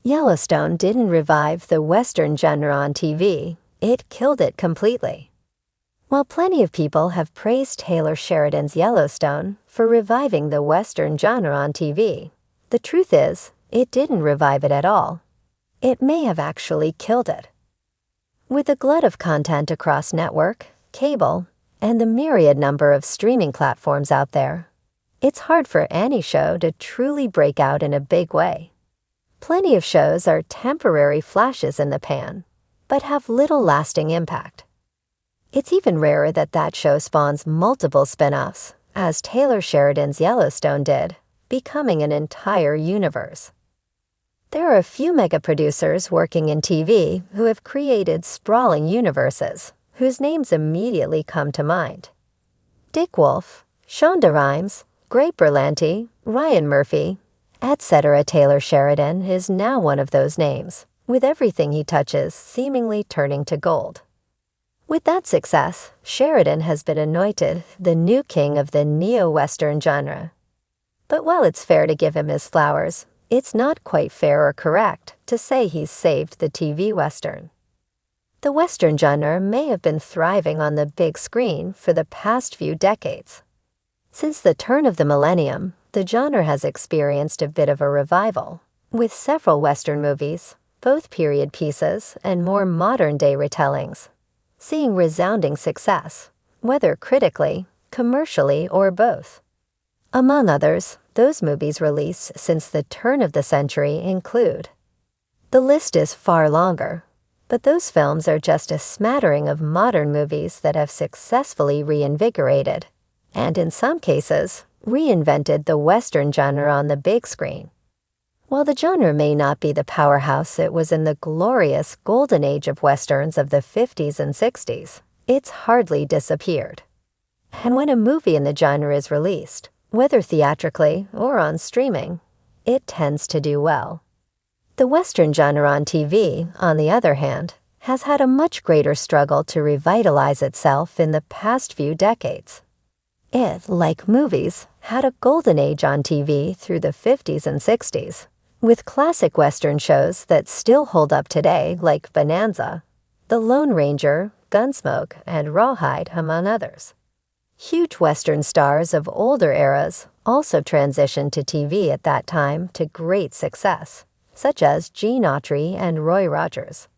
Yellowstone didn't revive the Western genre on TV, it killed it completely. While plenty of people have praised Taylor Sheridan's Yellowstone for reviving the Western genre on TV, the truth is, it didn't revive it at all. It may have actually killed it. With the glut of content across network, cable, and the myriad number of streaming platforms out there, it's hard for any show to truly break out in a big way. Plenty of shows are temporary flashes in the pan, but have little lasting impact. It's even rarer that that show spawns multiple spin-offs, as Taylor Sheridan's Yellowstone did, becoming an entire universe. There are a few mega-producers working in TV who have created sprawling universes, whose names immediately come to mind. Dick Wolf, Shonda Rhimes, Grape Berlanti, Ryan Murphy, etc. Taylor Sheridan is now one of those names, with everything he touches seemingly turning to gold. With that success, Sheridan has been anointed the new king of the neo-Western genre. But while it's fair to give him his flowers, it's not quite fair or correct to say he's saved the TV Western. The Western genre may have been thriving on the big screen for the past few decades. Since the turn of the millennium, the genre has experienced a bit of a revival, with several Western movies, both period pieces and more modern-day retellings, seeing resounding success, whether critically, commercially, or both. Among others, those movies released since the turn of the century include. The list is far longer, but those films are just a smattering of modern movies that have successfully reinvigorated, and in some cases, reinvented the Western genre on the big screen. While the genre may not be the powerhouse it was in the glorious golden age of Westerns of the 50s and 60s, it's hardly disappeared. And when a movie in the genre is released, whether theatrically or on streaming, it tends to do well. The Western genre on TV, on the other hand, has had a much greater struggle to revitalize itself in the past few decades. It, like movies, had a golden age on TV through the 50s and 60s, with classic Western shows that still hold up today like Bonanza, The Lone Ranger, Gunsmoke, and Rawhide, among others. Huge Western stars of older eras also transitioned to TV at that time to great success, such as Gene Autry and Roy Rogers.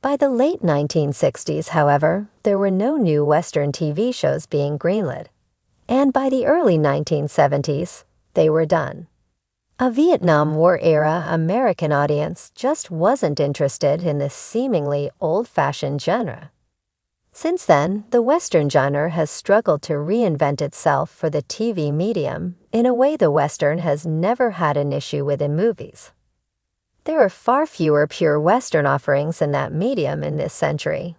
By the late 1960s, however, there were no new Western TV shows being greenlit, and by the early 1970s, they were done. A Vietnam War-era American audience just wasn't interested in this seemingly old-fashioned genre. Since then, the Western genre has struggled to reinvent itself for the TV medium in a way the Western has never had an issue with in movies. There are far fewer pure Western offerings in that medium in this century.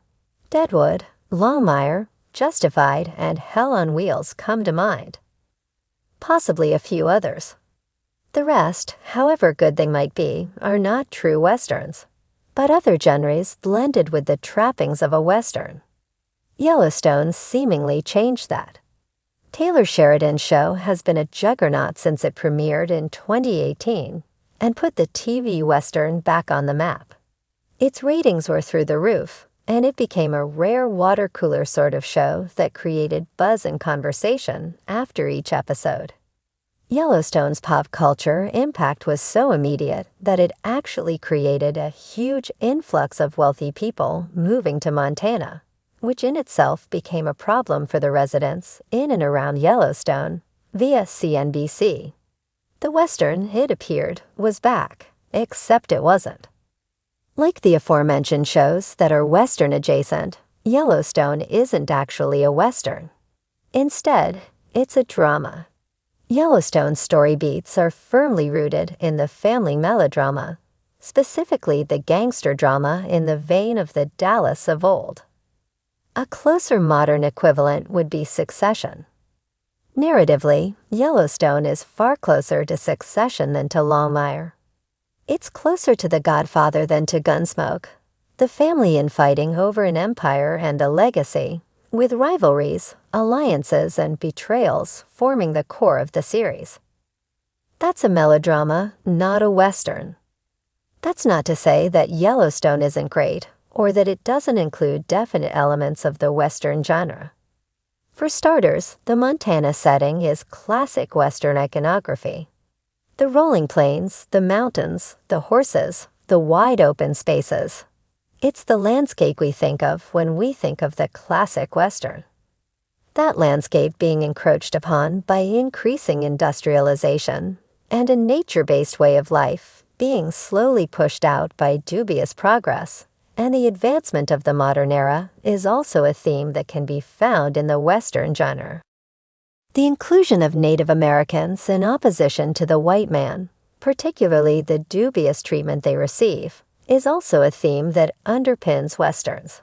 Deadwood, Longmire, Justified, and Hell on Wheels come to mind. Possibly a few others. The rest, however good they might be, are not true Westerns, but other genres blended with the trappings of a Western. Yellowstone seemingly changed that. Taylor Sheridan's show has been a juggernaut since it premiered in 2018 and put the TV Western back on the map. Its ratings were through the roof, and it became a rare water cooler sort of show that created buzz and conversation after each episode. Yellowstone's pop culture impact was so immediate that it actually created a huge influx of wealthy people moving to Montana, which in itself became a problem for the residents in and around Yellowstone via CNBC. The Western, it appeared, was back, except it wasn't. Like the aforementioned shows that are Western adjacent, Yellowstone isn't actually a Western. Instead, it's a drama. Yellowstone's story beats are firmly rooted in the family melodrama, specifically the gangster drama in the vein of the Dallas of old. A closer modern equivalent would be Succession. Narratively, Yellowstone is far closer to Succession than to Longmire. It's closer to The Godfather than to Gunsmoke, the family infighting over an empire and a legacy, with rivalries, alliances, and betrayals forming the core of the series. That's a melodrama, not a Western. That's not to say that Yellowstone isn't great, or that it doesn't include definite elements of the Western genre. For starters, the Montana setting is classic Western iconography. The rolling plains, the mountains, the horses, the wide open spaces. It's the landscape we think of when we think of the classic Western. That landscape being encroached upon by increasing industrialization and a nature-based way of life being slowly pushed out by dubious progress, and the advancement of the modern era is also a theme that can be found in the Western genre. The inclusion of Native Americans in opposition to the white man, particularly the dubious treatment they receive, is also a theme that underpins Westerns.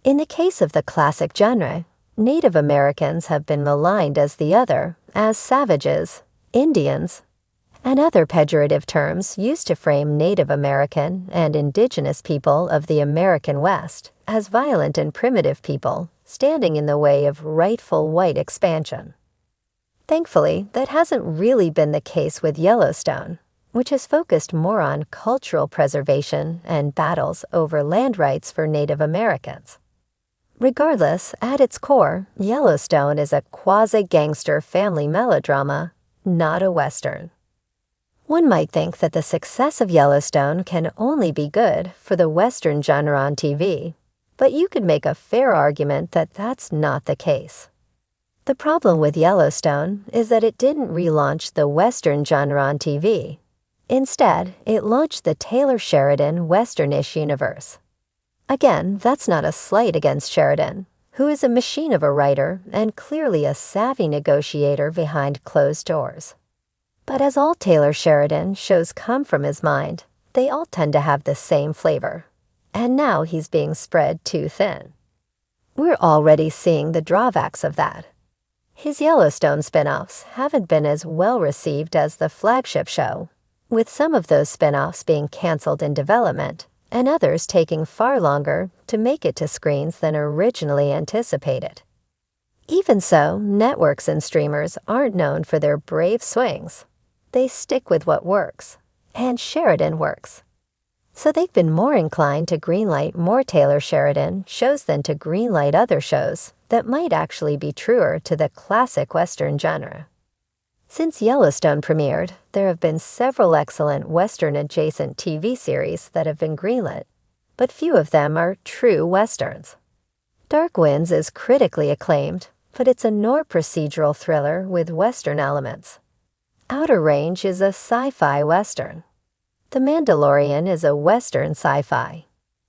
In the case of the classic genre, Native Americans have been maligned as the other, as savages, Indians, and other pejorative terms used to frame Native American and indigenous people of the American West as violent and primitive people standing in the way of rightful white expansion. Thankfully, that hasn't really been the case with Yellowstone, which has focused more on cultural preservation and battles over land rights for Native Americans. Regardless, at its core, Yellowstone is a quasi-gangster family melodrama, not a Western. One might think that the success of Yellowstone can only be good for the Western genre on TV, but you could make a fair argument that that's not the case. The problem with Yellowstone is that it didn't relaunch the Western genre on TV. Instead, it launched the Taylor Sheridan Western-ish universe. Again, that's not a slight against Sheridan, who is a machine of a writer and clearly a savvy negotiator behind closed doors. But as all Taylor Sheridan shows come from his mind, they all tend to have the same flavor. And now he's being spread too thin. We're already seeing the drawbacks of that. His Yellowstone spin-offs haven't been as well received as the flagship show, with some of those spin-offs being canceled in development and others taking far longer to make it to screens than originally anticipated. Even so, networks and streamers aren't known for their brave swings. They stick with what works, and Sheridan works. So they've been more inclined to greenlight more Taylor Sheridan shows than to greenlight other shows that might actually be truer to the classic Western genre. Since Yellowstone premiered, there have been several excellent Western-adjacent TV series that have been greenlit, but few of them are true Westerns. Dark Winds is critically acclaimed, but it's a noir procedural thriller with Western elements. Outer Range is a sci-fi Western. The Mandalorian is a Western sci-fi.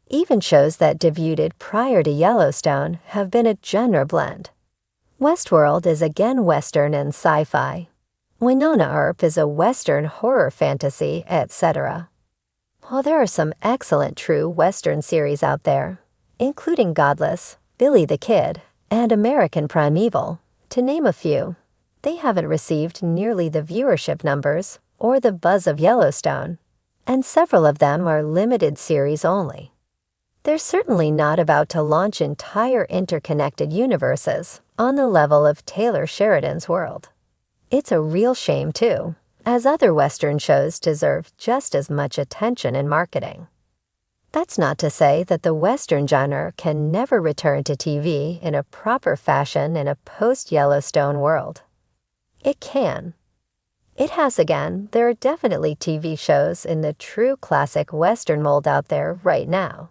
Even shows that debuted prior to Yellowstone have been a genre blend. Westworld is again Western and sci-fi. Winona Earp is a Western horror fantasy, etc. While there are some excellent true Western series out there, including Godless, Billy the Kid, and American Primeval, to name a few, they haven't received nearly the viewership numbers or the buzz of Yellowstone, and several of them are limited series only. They're certainly not about to launch entire interconnected universes on the level of Taylor Sheridan's world. It's a real shame, too, as other Western shows deserve just as much attention and marketing. That's not to say that the Western genre can never return to TV in a proper fashion in a post-Yellowstone world. It can. It has again. There are definitely TV shows in the true classic Western mold out there right now.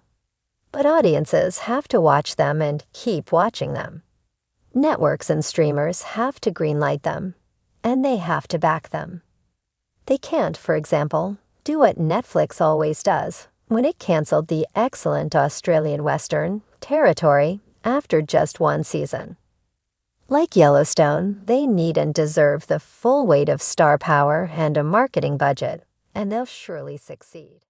But audiences have to watch them and keep watching them. Networks and streamers have to greenlight them, and they have to back them. They can't, for example, do what Netflix always does when it canceled the excellent Australian Western, Territory, after just one season. Like Yellowstone, they need and deserve the full weight of star power and a marketing budget, and they'll surely succeed.